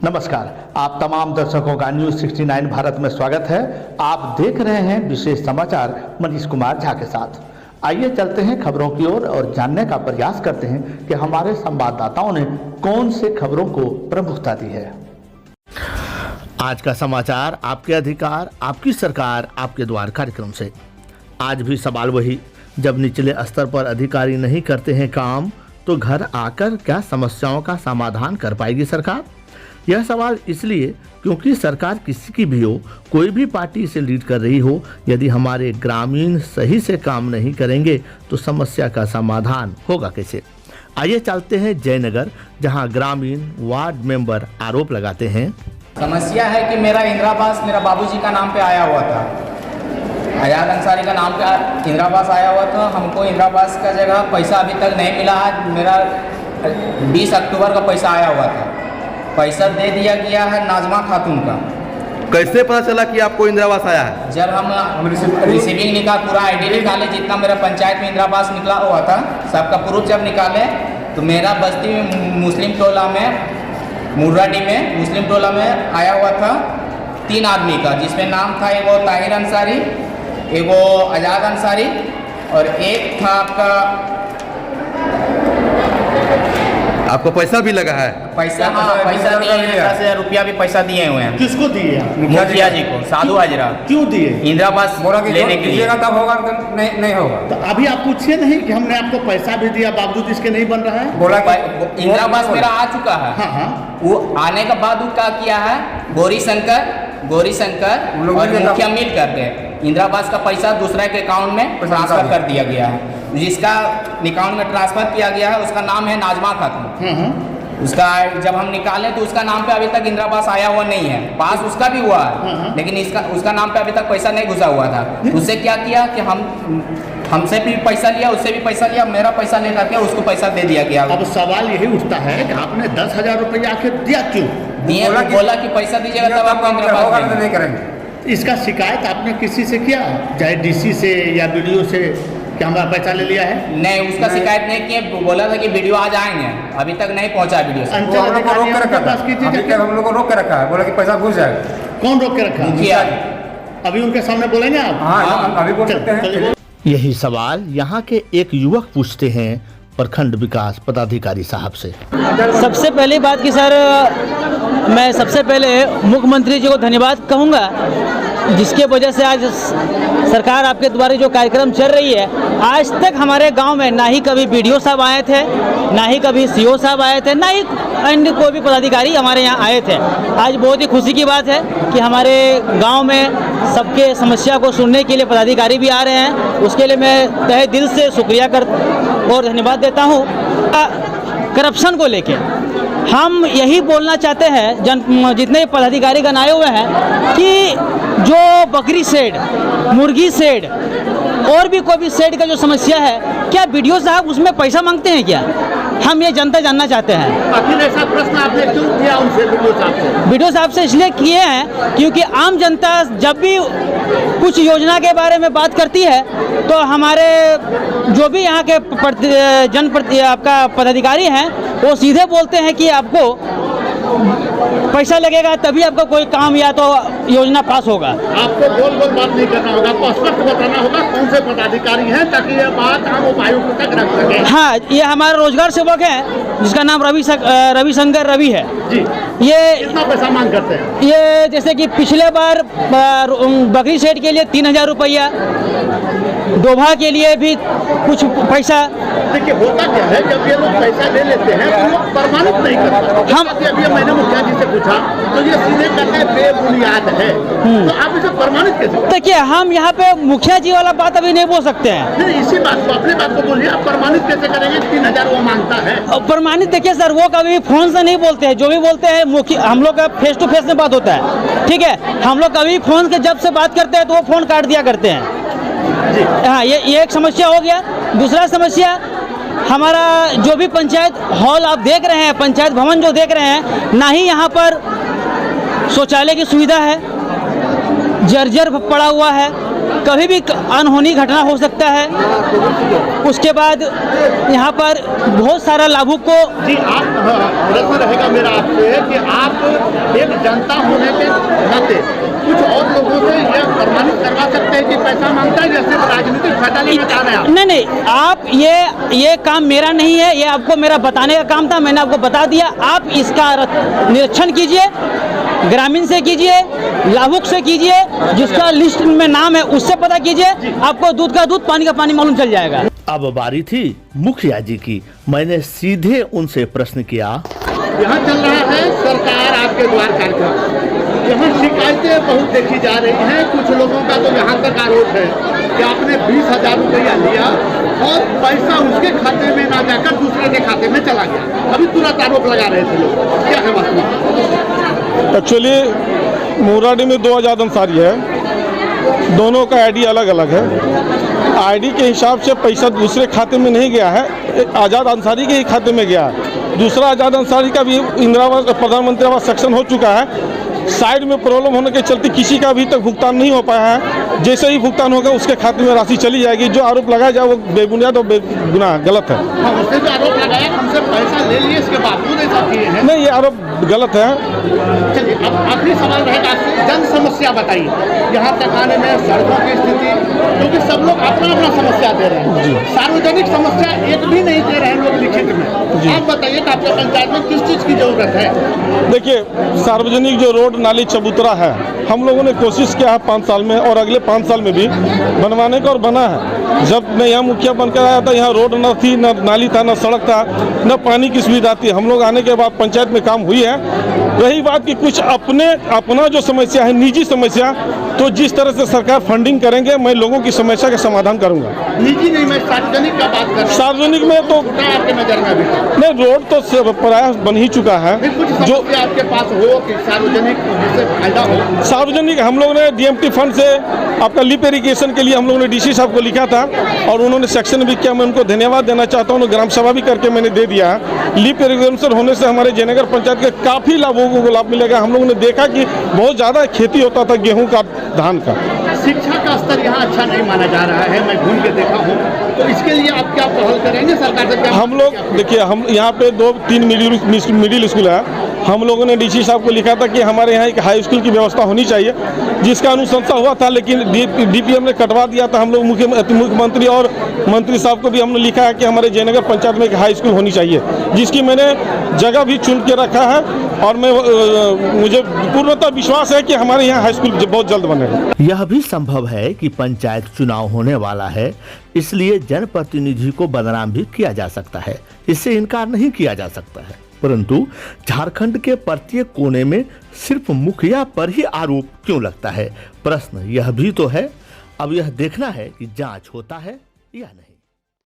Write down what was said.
नमस्कार, आप तमाम दर्शकों का न्यूज़ 69 भारत में स्वागत है। आप देख रहे हैं विशेष समाचार मनीष कुमार झा के साथ। आइए चलते हैं खबरों की ओर और जानने का प्रयास करते हैं कि हमारे संवाददाताओं ने कौन से खबरों को प्रमुखता दी है। आज का समाचार आपके अधिकार, आपकी सरकार, आपके द्वार कार्यक्रम से। आज भी सवाल वही, जब निचले स्तर पर अधिकारी नहीं करते हैं काम तो घर आकर क्या समस्याओं का समाधान कर पाएगी सरकार? यह सवाल इसलिए क्योंकि सरकार किसी की भी हो, कोई भी पार्टी इसे लीड कर रही हो, यदि हमारे ग्रामीण सही से काम नहीं करेंगे तो समस्या का समाधान होगा कैसे? आइए चलते हैं जयनगर, जहां ग्रामीण वार्ड मेंबर आरोप लगाते हैं। समस्या है कि मेरा इंदिरा आवास मेरा बाबूजी का नाम पे आया हुआ था, आजाद अंसारी का नाम पे इंदिरा आवास आया हुआ था। हमको इंदिरा आवास का जगह पैसा अभी तक नहीं मिला है। मेरा 20 अक्टूबर का पैसा आया हुआ था, पैसा दे दिया गया है नाजमा खातून का। कैसे पता चला कि आपको इंदिरा आवास आया है? जब हम रिसीविंग निकाल पूरा आईडी निकाले, जितना मेरा पंचायत में इंदिरा आवास निकला हुआ था सबका प्रूफ जब निकाले तो मेरा बस्ती में मुस्लिम टोला में मुर्राडी में मुस्लिम टोला में आया हुआ था 3 आदमी का, जिसमें नाम था एगो ताहिर अंसारी, एगो आजाद अंसारी और एक था आपको पैसा भी लगा है? पैसा पैसा दिए हैं, 10,000 रुपया भी पैसा दिए हुए हैं। किसको दिए? मुखिया जी को, साधु हाजरा। क्यों दिए? इंदिरा आवास लेने के लिए। तब होगा नहीं होगा। तो अभी आप पूछिए नहीं कि हमने आपको पैसा भी दिया बावजूद इसके नहीं बन रहा है? बोला कि इंदिरा आवास मेरा आ चुका है। हाँ, वो आने के बाद वो क्या किया है, गौरी शंकर और मुखिया मिल करके इंदिरा आवास का पैसा दूसरे के अकाउंट में ट्रांसफर कर दिया गया है। जिसका अकाउंट में ट्रांसफर किया गया है उसका नाम है नाजमा खातून। उसका जब हम निकाले तो उसका नाम पे अभी तक इंदिरा आवास आया हुआ नहीं है। पास उसका भी हुआ है लेकिन उसका नाम पे अभी तक पैसा नहीं घुसा हुआ था। उससे क्या किया कि हमसे भी पैसा लिया, उससे भी पैसा लिया, मेरा पैसा लेकर के उसको पैसा दे दिया गया। अब सवाल यही उठता है कि आपने 10,000 रुपया आखिर दिया क्यों? दिए बोला कि पैसा दीजिएगा तब आपको इंदिरा आवास नहीं करेंगे। इसका शिकायत आपने किसी से किया, चाहे डीसी से या बीडीओ से, कि हमारा पैसा ले लिया है? नहीं, उसका शिकायत नहीं किए। बोला था कि वीडियो आज आएंगे, अभी तक नहीं पहुंचा वीडियो से। हम लोग को रोक के रखा है, बोला कि पैसा घुस जाएगा। कौन रोक के रखा? मुखिया। अभी उनके सामने बोलेंगे आप? हाँ, अभी बोल सकते हैं। यही सवाल यहाँ के एक युवक पूछते हैं प्रखंड विकास पदाधिकारी साहब से। सबसे पहली बात कि सर, मैं सबसे पहले मुख्यमंत्री जी को धन्यवाद कहूँगा, जिसके वजह से आज सरकार आपके द्वारा जो कार्यक्रम चल रही है, आज तक हमारे गांव में ना ही कभी बीडीओ साहब आए थे, ना ही कभी सीओ साहब आए थे, ना ही अन्य कोई भी पदाधिकारी हमारे यहाँ आए थे। आज बहुत ही खुशी की बात है कि हमारे गांव में सबके समस्या को सुनने के लिए पदाधिकारी भी आ रहे हैं। उसके लिए मैं तहे दिल से शुक्रिया और धन्यवाद देता हूँ। करप्शन को लेके हम यही बोलना चाहते हैं जितने पदाधिकारी गण आए हुए हैं कि जो बकरी शेड, मुर्गी शेड और भी कोई भी शेड का जो समस्या है, क्या बीडीओ साहब उसमें पैसा मांगते हैं क्या? हम ये जनता जानना चाहते हैं। आखिर ऐसा प्रश्न आपने क्यों किया उनसे, बीडीओ साहब से? बीडीओ साहब से इसलिए किए हैं क्योंकि आम जनता जब भी कुछ योजना के बारे में बात करती है तो हमारे जो भी यहाँ के आपका पदाधिकारी हैं वो सीधे बोलते हैं कि आपको पैसा लगेगा तभी आपका कोई काम या तो योजना पास होगा। आपको गोल गोल बात नहीं करना होगा, आपको स्पष्ट बताना होगा कौन से पदाधिकारी हैं ताकि ये बात हम उपायुक्त तक रख सकें। हाँ, ये हमारा रोजगार सेवक है जिसका नाम रविशंकर रवि है जी। ये कितना पैसा मांग करते हैं? ये जैसे कि पिछले बार बकरी शेड के लिए 3,000 रुपया, डोभा के लिए भी कुछ पैसा। देखिए होता क्या है, जब ये लोग पैसा ले लेते हैं तो वो प्रमाणित नहीं करते। हम अभी मैंने मुखिया जी से पूछा तो ये सीधे कहते हैं बेबुनियाद है, तो आप इसे प्रमाणित कैसे? देखिए हम यहाँ पे मुखिया जी वाला बात अभी नहीं बोल सकते हैं। नहीं, इसी बात को, अपनी बात को बोलिए, आप प्रमाणित कैसे करेंगे? 3,000 वो मांगता है। प्रमाणित देखिए सर, वो कभी फोन से नहीं बोलते हैं, जो भी बोलते हैं हम लोग का फेस टू फेस में बात होता है, ठीक है। हम लोग कभी फोन से जब से बात करते हैं तो वो फोन काट दिया करते हैं। हाँ, ये एक समस्या हो गया। दूसरा समस्या, हमारा जो भी पंचायत हॉल आप देख रहे हैं, पंचायत भवन जो देख रहे हैं, ना ही यहाँ पर शौचालय की सुविधा है, जर्जर पड़ा हुआ है। कभी भी अनहोनी घटना हो सकता है। उसके बाद यहाँ पर बहुत सारा लाभुक को जी आप प्रश्न रहेगा मेरा आपसे कि आप एक जनता होने के नाते कुछ और लोगों से यह प्रमाणित करवा सकते हैं कि पैसा मांगता है, जैसे राजनीतिक फायदा लेना चाह रहे हैं आप? नहीं, आप ये काम मेरा नहीं है, ये आपको मेरा बताने का काम था, मैंने आपको बता दिया। आप इसका निरीक्षण कीजिए, ग्रामीण से कीजिए, लाभुक से कीजिए, जिसका लिस्ट में नाम है उससे पता कीजिए, आपको दूध का दूध पानी का पानी मालूम चल जाएगा। अब बारी थी मुखिया जी की। मैंने सीधे उनसे प्रश्न किया, यहाँ चल रहा है सरकार आपके द्वार कार्यक्रम, यहाँ शिकायतें बहुत देखी जा रही हैं। कुछ लोगों का तो यहाँ तक आरोप है कि आपने 20,000 रुपया लिया और पैसा उसके खाते में ना जाकर दूसरे के खाते में चला गया। अभी तुरंत आरोप लगा रहे थे लोग, क्या है वास्तव? एक्चुअली मोराडी में 2 आज़ाद अंसारी है, दोनों का आईडी अलग अलग है। आईडी के हिसाब से पैसा दूसरे खाते में नहीं गया है, आज़ाद अंसारी के ही खाते में गया है। दूसरा आज़ाद अंसारी का भी इंदिरा आवास प्रधानमंत्री आवास सेक्शन हो चुका है। साइड में प्रॉब्लम होने के चलते किसी का अभी तक भुगतान नहीं हो पाया है। जैसे ही भुगतान होगा उसके खाते में राशि चली जाएगी। जो आरोप लगाया जाए वो बेबुनियाद और बेगुनाह गलत है। उसने जो आरोप लगाया हमसे पैसा ले लिए, इसके बावजूद ऐसा किए हैं। नहीं, ये आरोप गलत है। चलिए अब आखिरी सवाल रहेगा आपसे, जन समस्या बताइए। यहाँ तक आने में सड़कों की स्थिति, क्योंकि सब लोग अपना अपना समस्या दे रहे हैं, सार्वजनिक समस्या एक भी नहीं दे रहे हैं लोग लिखित में। आप बताइए कि आपके पंचायत में किस चीज़ की जरूरत है? देखिए, सार्वजनिक जो रोड नाली चबूतरा है, हम लोगों ने कोशिश किया है 5 साल में और अगले 5 साल में भी बनवाने का, और बना है। जब मैं यहाँ मुखिया बनकर आया था, यहाँ रोड न थी, न नाली था, न सड़क था, न पानी की सुविधा थी। हम लोग आने के बाद पंचायत में काम हुई है। रही बात कि कुछ अपना जो समस्या है, निजी समस्या, तो जिस तरह से सरकार फंडिंग करेंगे, मैं लोगों की समस्या का समाधान करूंगा। निजी नहीं, मैं सार्वजनिक का बात कर रहा हूं। सार्वजनिक में तो आपके नजर में अभी नहीं, रोड तो प्राय बन ही चुका है। कुछ जो आपके पास हो कि सार्वजनिक जिससे फायदा हो? सार्वजनिक हम लोग ने डीएमटी फंड से आपका लिप इरिगेशन के लिए हम लोगों ने डीसी साहब को लिखा था और उन्होंने सेक्शन भी किया। मैं उनको धन्यवाद देना चाहता हूँ। ग्राम सभा भी करके मैंने दे दिया है। लिप इरिगेशन होने से हमारे जयनगर पंचायत के काफ़ी लोगों को लाभ मिलेगा। हम लोगों ने देखा कि बहुत ज़्यादा खेती होता था गेहूँ का, धान का। शिक्षा का स्तर यहाँ अच्छा नहीं माना जा रहा है, मैं घूम के देखा हूँ, तो इसके लिए आप क्या पहल करेंगे सरकार से? क्या हम लोग देखिए, हम यहाँ पे 2-3 मिडिल स्कूल है। हम लोगों ने डीसी साहब को लिखा था कि हमारे यहाँ एक हाई स्कूल की व्यवस्था होनी चाहिए, जिसका अनुशंसा हुआ था, लेकिन डीपीएम ने कटवा दिया था। हम लोग मुख्यमंत्री और मंत्री साहब को भी हमने लिखा है कि हमारे जयनगर पंचायत में एक हाई स्कूल होनी चाहिए, जिसकी मैंने जगह भी चुन के रखा है। और मुझे पूर्णतः विश्वास है कि हमारे यहाँ हाई स्कूल बहुत जल्द बनेगा। यह भी संभव है कि पंचायत चुनाव होने वाला है, इसलिए जनप्रतिनिधि को बदनाम भी किया जा सकता है, इससे इनकार नहीं किया जा सकता है। परंतु झारखंड के प्रत्येक कोने में सिर्फ मुखिया पर ही आरोप क्यों लगता है? प्रश्न यह भी तो है। अब यह देखना है कि जांच होता है या नहीं।